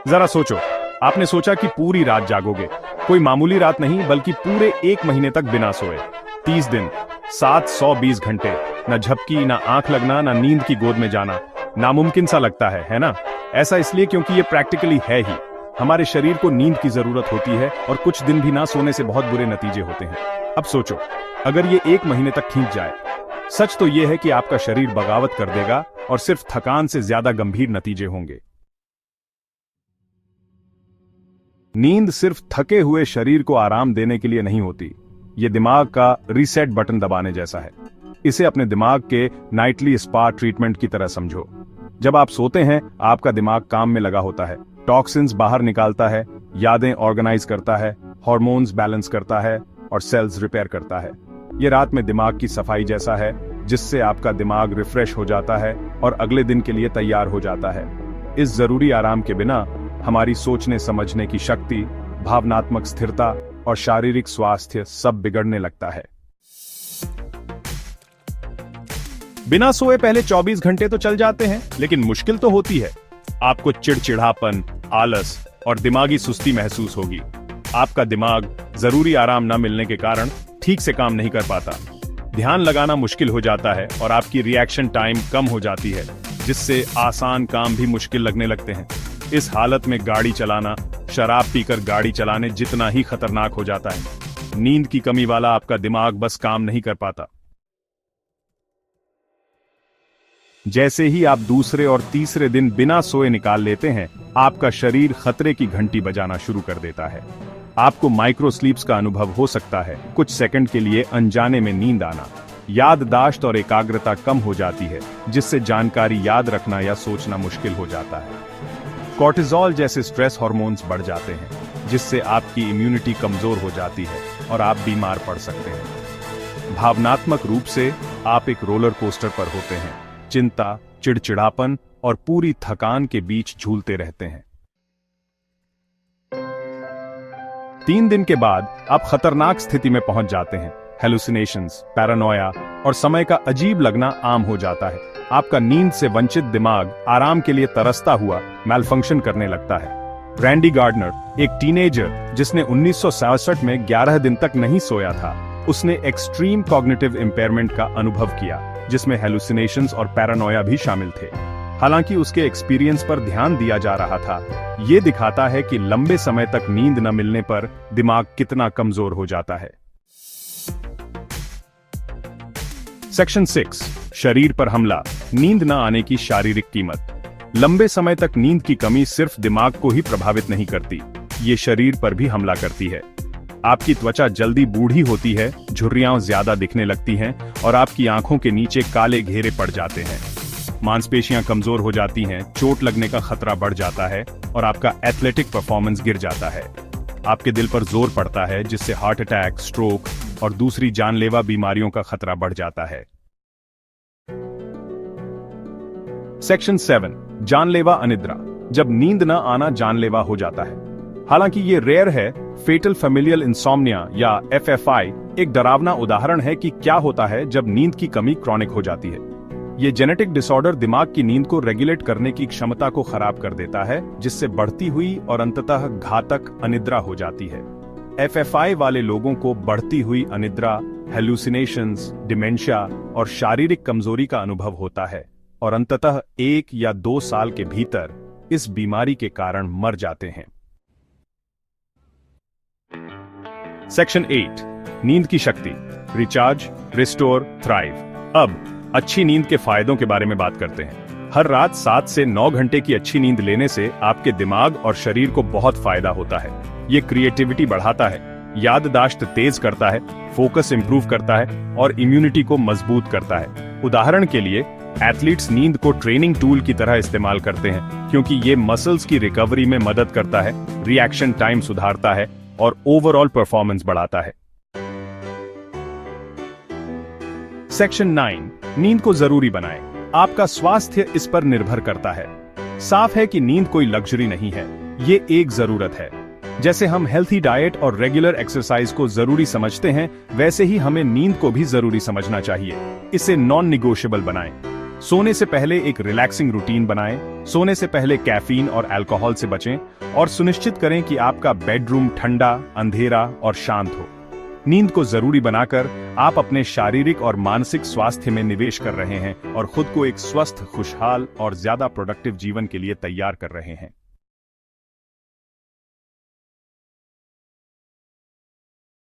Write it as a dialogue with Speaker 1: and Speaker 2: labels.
Speaker 1: जरा सोचो, आपने सोचा कि पूरी रात जागोगे। कोई मामूली रात नहीं, बल्कि पूरे 1 महीने तक बिना सोए। 30 दिन, 720 घंटे, न झपकी, न आंख लगना, न नींद की गोद में जाना। नामुमकिन सा लगता है ना? ऐसा इसलिए क्योंकि ये प्रैक्टिकली है ही। हमारे शरीर को नींद की जरूरत होती है और कुछ दिन भी ना सोने से बहुत बुरे नतीजे होते हैं। अब सोचो, अगर ये 1 महीने तक खींच जाए। सच तो यह है कि आपका शरीर बगावत कर देगा और सिर्फ थकान से ज्यादा गंभीर नतीजे होंगे। नींद सिर्फ थके हुए शरीर को आराम देने के लिए नहीं होती, ये दिमाग का रीसेट बटन दबाने जैसा है। इसे अपने दिमाग के नाइटली स्पा ट्रीटमेंट की तरह समझो। जब आप सोते हैं, आपका दिमाग काम में लगा होता है, टॉक्सिन्स बाहर निकालता है, यादें ऑर्गेनाइज करता है, हार्मोन्स बैलेंस करता है और सेल्स रिपेयर करता है। ये रात में दिमाग की सफाई जैसा है, जिससे आपका दिमाग रिफ्रेश हो जाता है और अगले दिन के लिए तैयार हो जाता है। इस जरूरी आराम के बिना हमारी सोचने समझने की शक्ति, भावनात्मक स्थिरता और शारीरिक स्वास्थ्य सब बिगड़ने लगता है। बिना सोए पहले 24 घंटे तो चल जाते हैं, लेकिन मुश्किल तो होती है। आपको चिड़चिड़ापन, आलस और दिमागी सुस्ती महसूस होगी। आपका दिमाग जरूरी आराम न मिलने के कारण ठीक से काम नहीं कर पाता। ध्यान लगाना मुश्किल हो जाता है और आपकी रिएक्शन टाइम कम हो जाती है, जिससे आसान काम भी मुश्किल लगने लगते हैं। इस हालत में गाड़ी चलाना शराब पीकर गाड़ी चलाने जितना ही खतरनाक हो जाता है। नींद की कमी वाला आपका दिमाग बस काम नहीं कर पाता। जैसे ही आप दूसरे और तीसरे दिन बिना सोए निकाल लेते हैं, आपका शरीर खतरे की घंटी बजाना शुरू कर देता है। आपको माइक्रो स्लीप्स का अनुभव हो सकता है, कुछ सेकंड के लिए अनजाने में नींद आना। याददाश्त और एकाग्रता कम हो जाती है, जिससे जानकारी याद रखना या सोचना मुश्किल हो जाता है। कॉर्टिसोल जैसे स्ट्रेस हार्मोन्स बढ़ जाते हैं, जिससे आपकी इम्यूनिटी कमजोर हो जाती है और आप बीमार पड़ सकते हैं। भावनात्मक रूप से आप एक रोलर कोस्टर पर होते हैं, चिंता, चिड़चिड़ापन और पूरी थकान के बीच झूलते रहते हैं। 3 दिन के बाद आप खतरनाक स्थिति में पहुंच जाते हैं। हेलुसिनेशंस, पैरानोया और समय का अजीब लगना आम हो जाता है। आपका नींद से वंचित दिमाग आराम के लिए तरसता हुआ मैलफंक्शन करने लगता है। रैंडी गार्डनर, एक टीनेजर जिसने 1967 में 11 दिन तक नहीं सोया था, उसने एक्सट्रीम कॉग्निटिव इम्पेयरमेंट का अनुभव किया, जिसमें हेलुसिनेशंस और पैरानोया भी शामिल थे। हालांकि उसके एक्सपीरियंस पर ध्यान दिया जा रहा था। ये दिखाता है कि लंबे समय तक नींद न मिलने पर दिमाग कितना कमजोर हो जाता है। सेक्शन 6, शरीर पर हमला, नींद न आने की शारीरिक कीमत। लंबे समय तक नींद की कमी सिर्फ दिमाग को ही प्रभावित नहीं करती, ये शरीर पर भी हमला करती है। आपकी त्वचा जल्दी बूढ़ी होती है, झुर्रियां ज्यादा दिखने लगती हैं और आपकी आंखों के नीचे काले घेरे पड़ जाते हैं। मांसपेशियां कमजोर हो जाती हैं, चोट लगने का खतरा बढ़ जाता है और आपका एथलेटिक परफॉर्मेंस गिर जाता है। आपके दिल पर जोर पड़ता है, जिससे हार्ट अटैक, स्ट्रोक और दूसरी जानलेवा बीमारियों का खतरा बढ़ जाता है। सेक्शन 7, जानलेवा अनिद्रा, जब नींद न आना जानलेवा हो जाता है। हालांकि ये रेयर है। फेटल फैमिलियल इंसोम्निया या FFI एक डरावना उदाहरण है कि क्या होता है जब नींद की कमी क्रॉनिक हो जाती है। ये जेनेटिक डिसऑर्डर दिमाग की नींद को रेगुलेट करने की क्षमता को खराब कर देता है, जिससे बढ़ती हुई और अंततः घातक अनिद्रा हो जाती है। FFI वाले लोगों को बढ़ती हुई अनिद्रा, हेलुसिनेशंस, डिमेंशिया और शारीरिक कमजोरी का अनुभव होता है और अंततः 1 या 2 साल के भीतर इस बीमारी के कारण मर जाते हैं। सेक्शन 8, नींद की शक्ति, रिचार्ज, रिस्टोर, थ्राइव। अब अच्छी नींद के फायदों के बारे में बात करते हैं। हर रात 7 से 9 घंटे की अच्छी नींद लेने से आपके दिमाग और शरीर को बहुत फायदा होता है। ये क्रिएटिविटी बढ़ाता है, याददाश्त तेज करता है, फोकस इंप्रूव करता है और इम्यूनिटी को मजबूत करता है। उदाहरण के लिए एथलीट्स नींद को ट्रेनिंग टूल की तरह इस्तेमाल करते हैं, क्योंकि ये मसल्स की रिकवरी में मदद करता है, रिएक्शन टाइम सुधारता है और ओवरऑल परफॉर्मेंस बढ़ाता है। सेक्शन 9, नींद को जरूरी बनाएं। आपका स्वास्थ्य इस पर निर्भर करता है। साफ है कि नींद कोई लग्जरी नहीं है, ये एक जरूरत है। जैसे हम हेल्थी डाइट और रेगुलर एक्सरसाइज को जरूरी समझते हैं, वैसे ही हमें नींद को भी जरूरी समझना चाहिए। इसे नॉन निगोशिएबल बनाएं। सोने से पहले एक रिलैक्सिंग रूटीन बनाएं, सोने से पहले कैफीन और अल्कोहल से बचें और सुनिश्चित करें कि आपका बेडरूम ठंडा, अंधेरा और शांत हो। नींद को जरूरी बनाकर आप अपने शारीरिक और मानसिक स्वास्थ्य में निवेश कर रहे हैं और खुद को एक स्वस्थ, खुशहाल और ज्यादा प्रोडक्टिव जीवन के लिए तैयार कर रहे हैं।